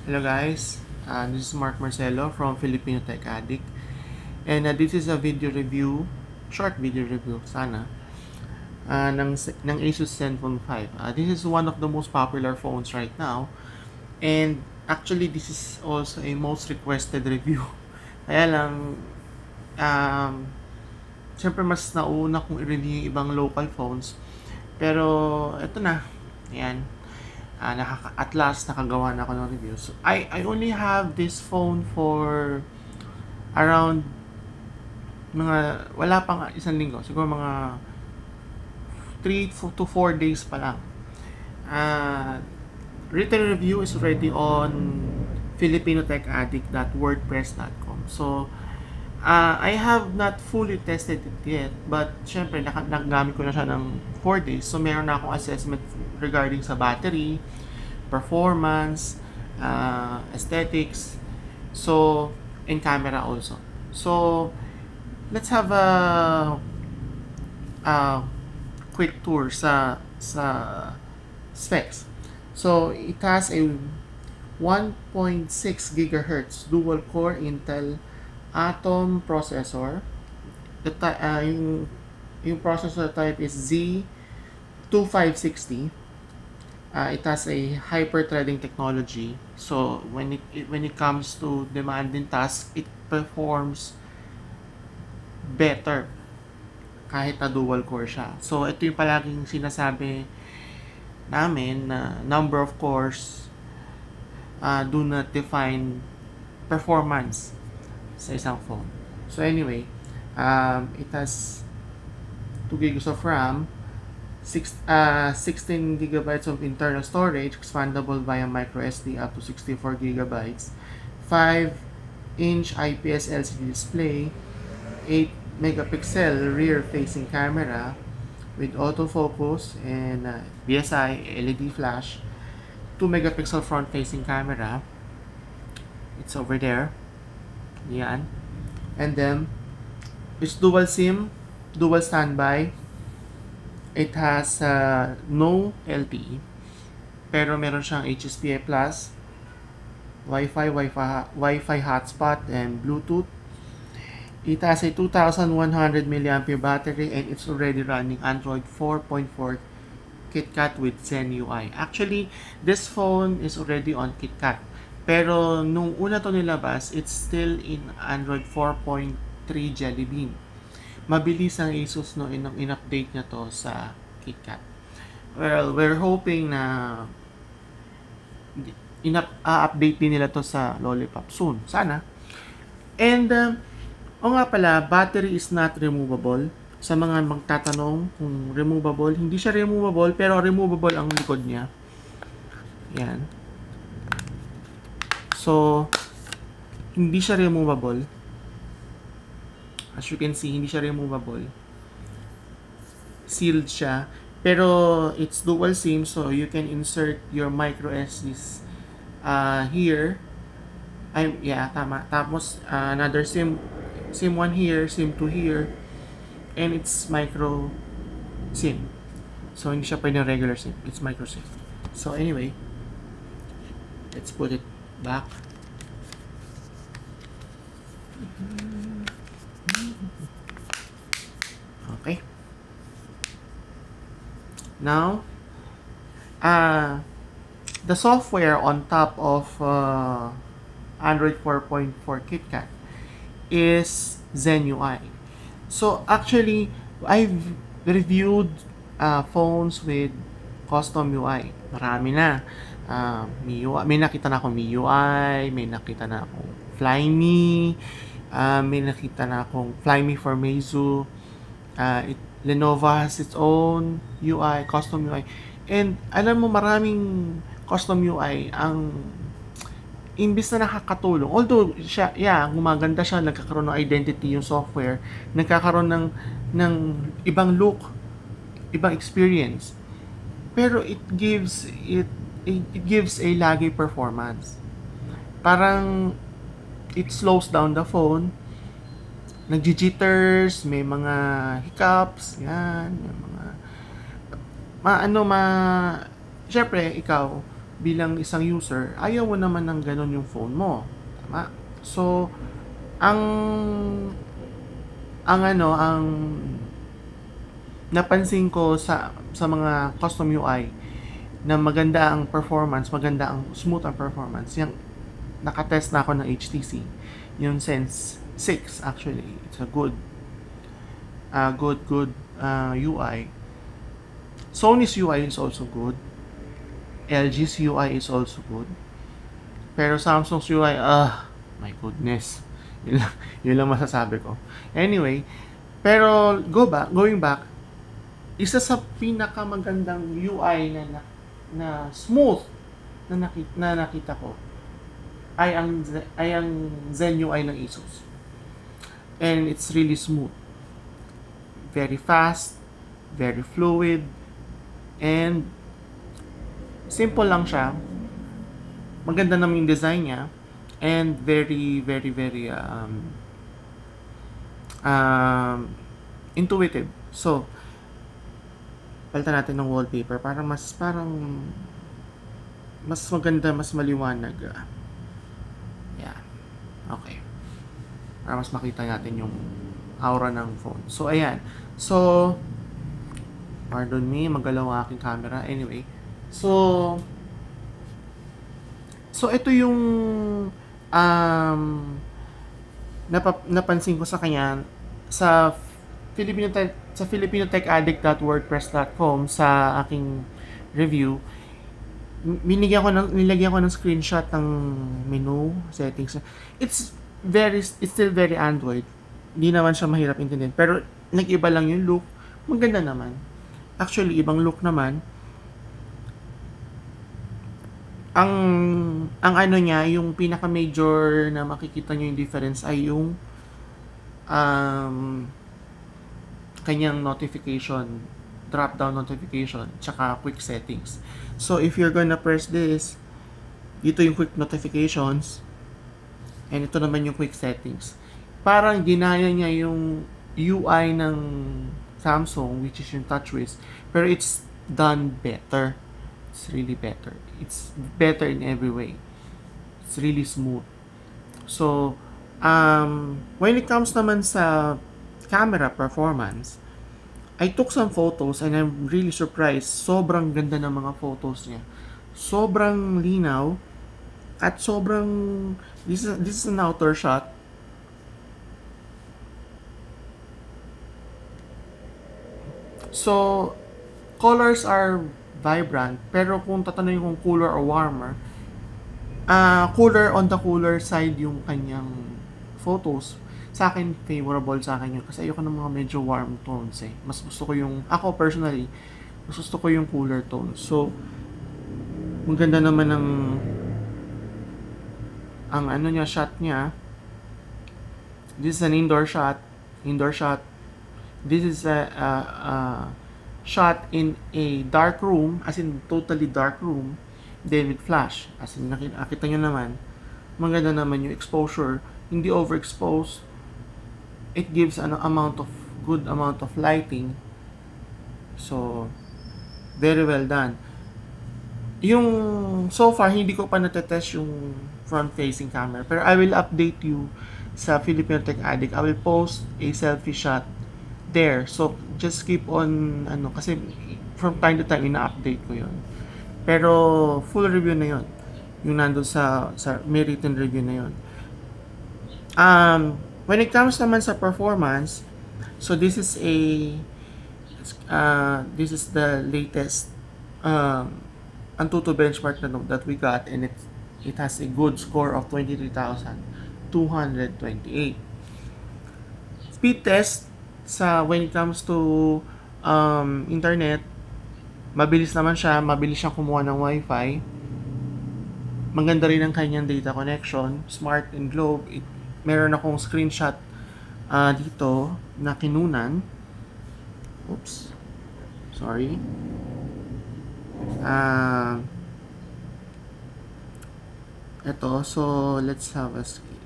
Hello guys, this is Mark Marcelo from Filipino Tech Addict, and this is a video review, short video review sana, ng Asus Zenfone 5. This is one of the most popular phones right now, and actually this is also a most requested review. Kaya lang, siyempre mas nauna kong i-review yung ibang local phones, pero eto na, ayan. At last nakagawa na ako ng review. So, I only have this phone for around wala pang isang linggo, siguro mga 3 to 4 days pa lang. Written review is already on filipinotechaddict.wordpress.com. So I have not fully tested it yet, but syempre nagagamit ko na siya ng 4 days. So meron na akong assessment regarding sa battery, performance, aesthetics, so and camera also. So let's have a quick tour sa specs. So it has a 1.6 GHz dual core Intel Atom processor. Yung processor type is Z2560. It has a hyper-threading technology. So when it comes to demanding tasks, it performs better kahit na dual core siya. So ito yung palaging sinasabi namin na number of cores do not define performance sa isang phone. So anyway, it has 2 GB of RAM, 16 GB of internal storage, expandable via microSD up to 64 GB, 5-inch IPS LCD display, 8 megapixel rear-facing camera with autofocus and BSI LED flash, 2 megapixel front-facing camera. It's over there. Yan. And then, it's dual SIM, dual standby. It has no LTE, pero meron siyang HSPA+, Wi-Fi hotspot, and Bluetooth. It has a 2,100 mAh battery, and it's already running Android 4.4 KitKat with Zen UI. Actually, this phone is already on KitKat. Pero nung una to nilabas, it's still in Android 4.3 Jelly Bean. Mabilis ang Asus no in-update niya to sa KitKat. Well, we're hoping na update din nila to sa Lollipop soon. Sana. And o nga pala, battery is not removable. Sa mga magtatanong kung removable, hindi siya removable, pero removable ang likod niya. Yan. So, hindi siya removable. As you can see, hindi siya removable. Sealed siya. Pero, it's dual SIM, so you can insert your micro SDs here. Yeah, tama. Tapos, another SIM 1 here, SIM 2 here. And it's micro SIM. So, hindi siya pwede regular SIM. It's micro SIM. So, anyway, let's put it back. Okay. Now, the software on top of Android 4.4 KitKat is Zen UI. So actually, I've reviewed phones with custom UI. Marami na. May nakita na akong MIUI, may nakita na akong Flyme, may nakita na akong Flyme for Meizu. Lenovo has its own UI, custom UI. And alam mo, maraming custom UI ang imbis na nakakatulong. Although siya, gumaganda siya, nagkakaroon ng identity yung software, nagkakaroon ng ibang look, ibang experience. Pero it gives a laggy performance. Parang it slows down the phone. Nagji-jitters, may mga hiccups, yan, may mga syempre ikaw bilang isang user, ayaw mo naman ng ganun yung phone mo. Tama? So, ang ang napansin ko sa mga custom UI na maganda ang performance, maganda ang smooth ang performance. Yung nakatest na ako ng HTC, yung Sense 6 actually. It's a good UI. Sony's UI is also good. LG's UI is also good. Pero Samsung's UI, my goodness. Yun lang masasabi ko. Anyway, pero going back, isa sa pinakamagandang UI na smooth na nakita ko ay ang Zen UI ng Asus. And it's really smooth. Very fast, very fluid, and simple lang siya. Maganda naman yung design niya, and very intuitive. So, palitan natin ng wallpaper para mas maganda, mas maliwanag. Yeah. Okay. Para mas makita natin yung aura ng phone. So, ayan. So, pardon me, magalaw ang aking camera. Anyway. So, ito yung napansin ko sa kanya sa filipinotechaddict.wordpress.com sa aking review. Nilagyan ko ng screenshot ng menu settings. It's still very Android. Hindi naman siya mahirap intindihin, pero nag-iba lang yung look. Maganda naman. Actually, ibang look naman. Ang ano niya, yung pinaka major na makikita niyo yung difference ay yung kanyang notification, drop down notification, tsaka quick settings. So if you're gonna press this, dito yung quick notifications, and ito naman yung quick settings. Parang ginaya niya yung UI ng Samsung, which is yung TouchWiz, pero it's done better. It's really better. It's better in every way. It's really smooth. So, when it comes naman sa camera performance, I took some photos and I'm really surprised. Sobrang ganda ng mga photos niya. Sobrang linaw at sobrang this is an outer shot. So, colors are vibrant, pero kung tatanungin kung cooler or warmer, cooler on the cooler side yung kanyang photos. Sa akin, favorable sa akin yun kasi ayoko ng mga medyo warm tones eh. Mas gusto ko yung, ako personally, mas gusto ko yung cooler tones. So, maganda naman ang ano niya, shot niya. This is an indoor shot. This is a shot in a dark room, as in totally dark room, then with flash. As in, nakita nyo naman, maganda naman yung exposure, hindi overexposed. It gives an good amount of lighting. So, very well done. Yung, so far, hindi ko pa natetest yung front-facing camera, pero I will update you sa Filipino Tech Addict. I will post a selfie shot there. So, just keep on, kasi from time to time, ina-update ko yun. Pero, full review na yun. Yung nandun sa may written review na yun. When it comes naman sa performance, so this is the latest Antutu benchmark that we got, and it has a good score of 23,228. Speed test when it comes to internet, mabilis naman siya, mabilis siyang kumuha ng wifi. Maganda rin ang kanyang data connection, smart and globe. Meron akong screenshot dito na kinunan. Oops. Sorry. Ito, so let's have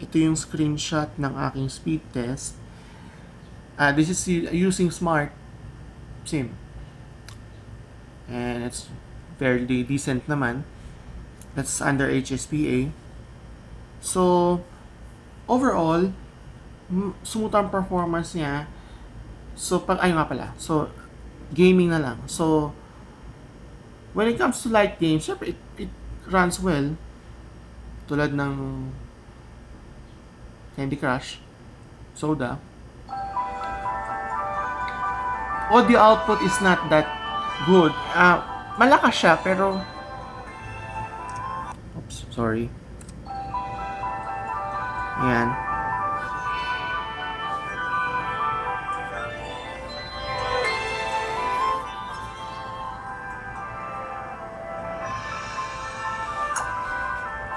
ito yung screenshot ng aking speed test. This is using Smart SIM. And it's fairly decent naman. That's under HSPA. So, overall, smooth ang performance niya. So, nga pala. So, gaming na lang. So, when it comes to light games, syempre, it runs well. Tulad ng Candy Crush, Soda. Audio output is not that good. Malakas siya, pero... Oops, sorry. Ayan.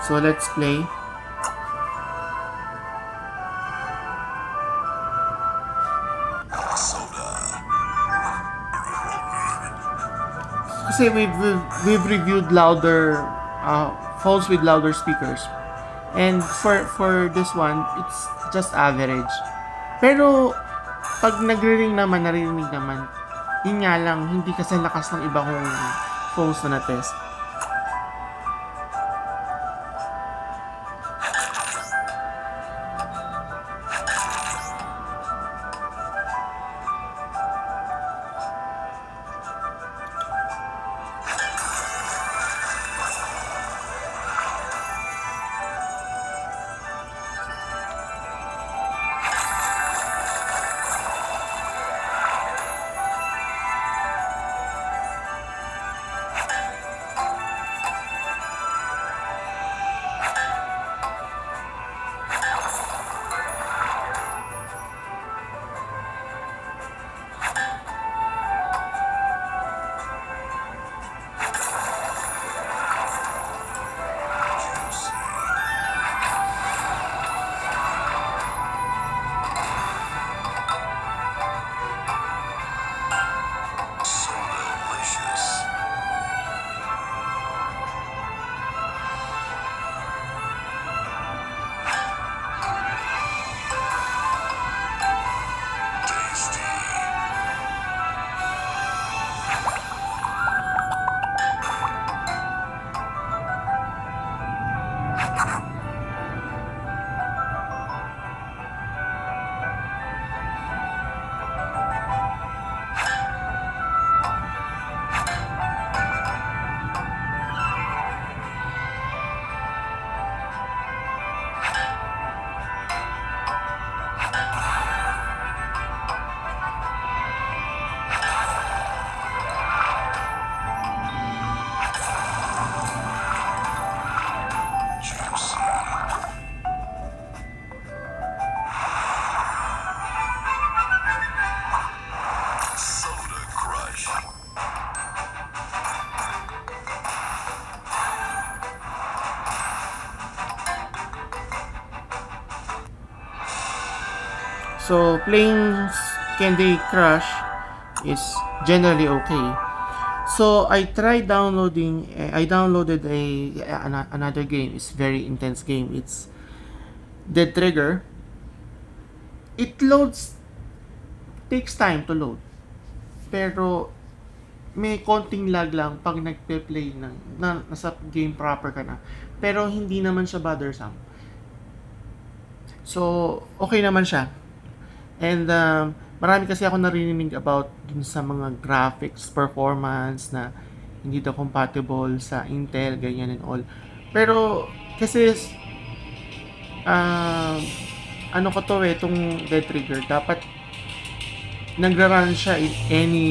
So, let's play. Kasi we've reviewed louder phones with louder speakers. And for this one, it's just average. Pero pag nagre-ring naman, naririnig naman, yun nga lang, hindi kasi lakas ng iba kong phones na na-test. So, playing Candy Crush is generally okay. So, I tried downloading, I downloaded another game. It's very intense game. It's Dead Trigger. It loads, takes time to load. Pero, may konting lag lang pag nagpe-play nasa game proper ka na. Pero, hindi naman siya bothersome. So, okay naman siya. And marami kasi ako narinig about dun sa mga graphics performance na hindi daw compatible sa Intel, ganyan and all. Pero kasi ano ko to itong Dead Trigger, dapat nagra-run siya in any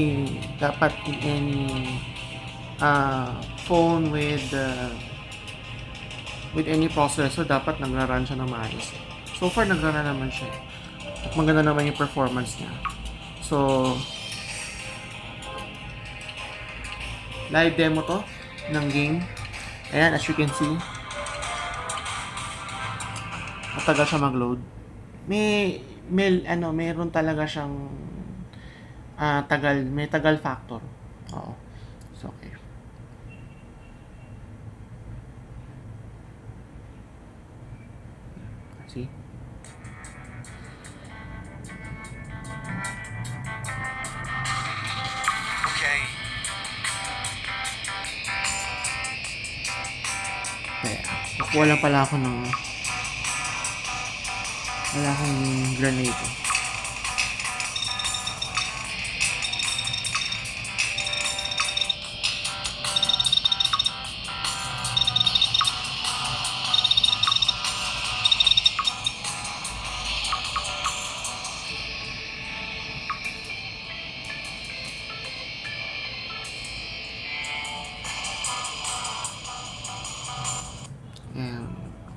phone with any processor, dapat nagra-run siya ng maayos. So far nagra-run naman siya. At maganda naman yung performance niya. So, live demo to ng game. Ayan, as you can see. Matagal siya mag-load. Mayroon talaga siyang may tagal factor. Oo. So, okay. See? Nakakuha lang pala ako ng wala akong granade.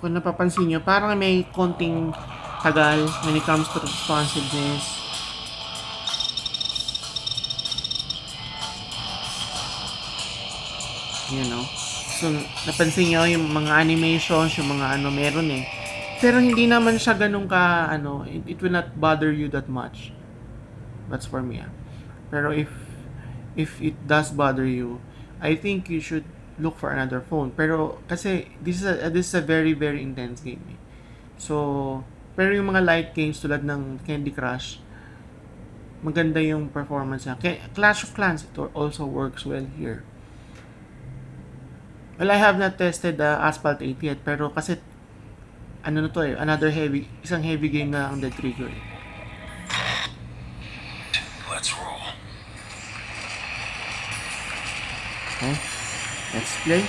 Kung napapansin nyo, parang may konting tagal when it comes to responsiveness. You know? So, napansin nyo yung mga animations, yung mga ano meron eh. Pero hindi naman siya ganun ka, ano, it will not bother you that much. That's for me. Pero if it does bother you, I think you should look for another phone. Pero kasi this is a very very intense game. So, pero yung mga light games tulad ng Candy Crush, maganda yung performance niya. Clash of Clans it also works well here. Well, I have not tested Asphalt 8 yet, pero kasi ano na to eh, isang heavy game na ang Dead Trigger eh. Let's roll. Okay, let's play.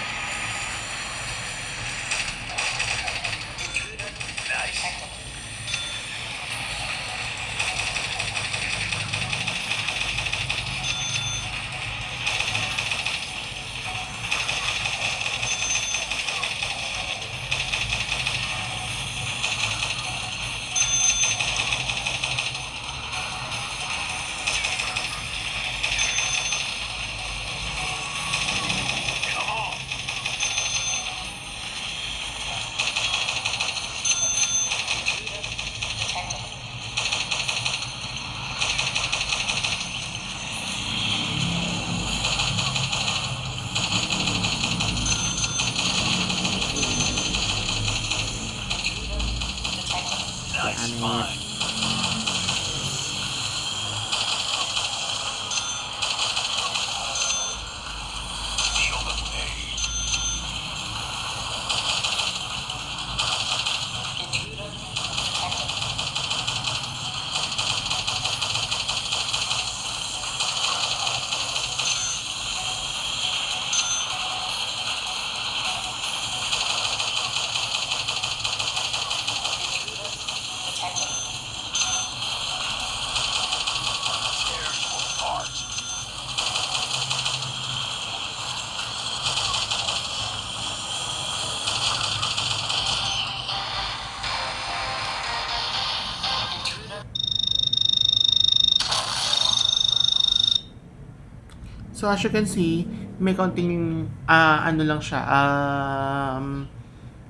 So as you can see, may konting ano lang siya,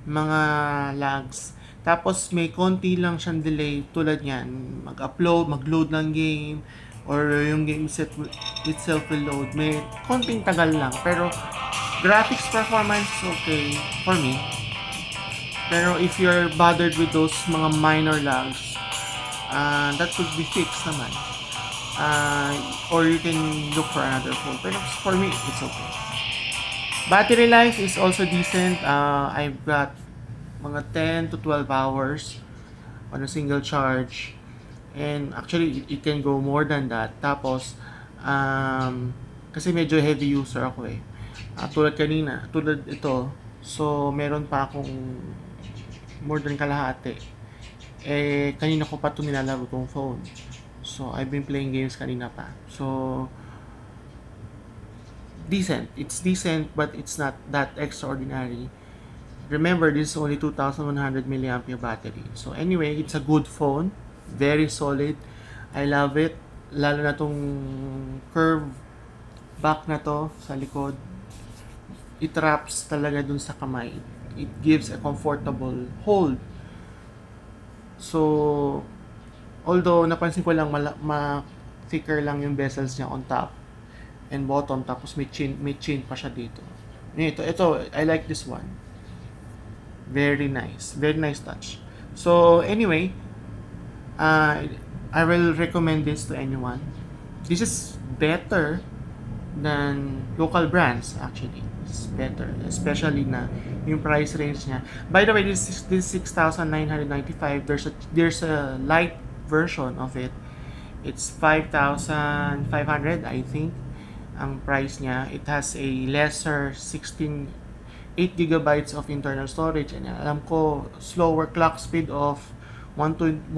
mga lags. Tapos may konti lang siyang delay tulad niyan, mag-load ng game or yung game itself will load. May konting tagal lang pero graphics performance okay for me. Pero if you're bothered with those mga minor lags, that could be fixed naman. Or you can look for another phone. Pero for me, it's okay. Battery life is also decent. I've got mga 10 to 12 hours on a single charge. And actually, it can go more than that. Tapos, kasi medyo heavy user ako eh. Tulad ito. So, meron pa akong more than kalahati. Kanina ko pa ito nilalaro tong phone. So, I've been playing games kanina pa. So, decent. It's decent, but it's not that extraordinary. Remember, this is only 2,100 mAh battery. So, anyway, it's a good phone. Very solid. I love it. Lalo na tong curve back na to sa likod. It wraps talaga dun sa kamay. It gives a comfortable hold. So, although napansin ko lang thicker lang yung bezels niya on top and bottom, tapos may chain pa siya dito. Ito, I like this one. Very nice touch. So anyway, I will recommend this to anyone. This is better local brands actually. It's better, especially na yung price range niya. By the way, this 6,995. There's a light version of it. It's 5,500, I think. Ang price niya, it has a lesser 8 gigabytes of internal storage, and alam ko slower clock speed of 1.2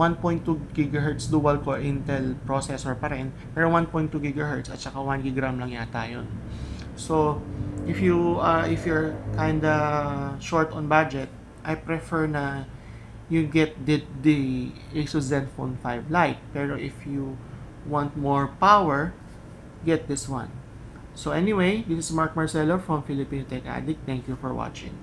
gigahertz dual core Intel processor pa rin, pero 1.2 gigahertz at saka 1 GB RAM lang yata yun. So if you're kinda short on budget, I prefer na you get the Asus Zenfone 5 Lite. Pero if you want more power, get this one. So anyway, this is Mark Marcelo from Filipino Tech Addict. Thank you for watching.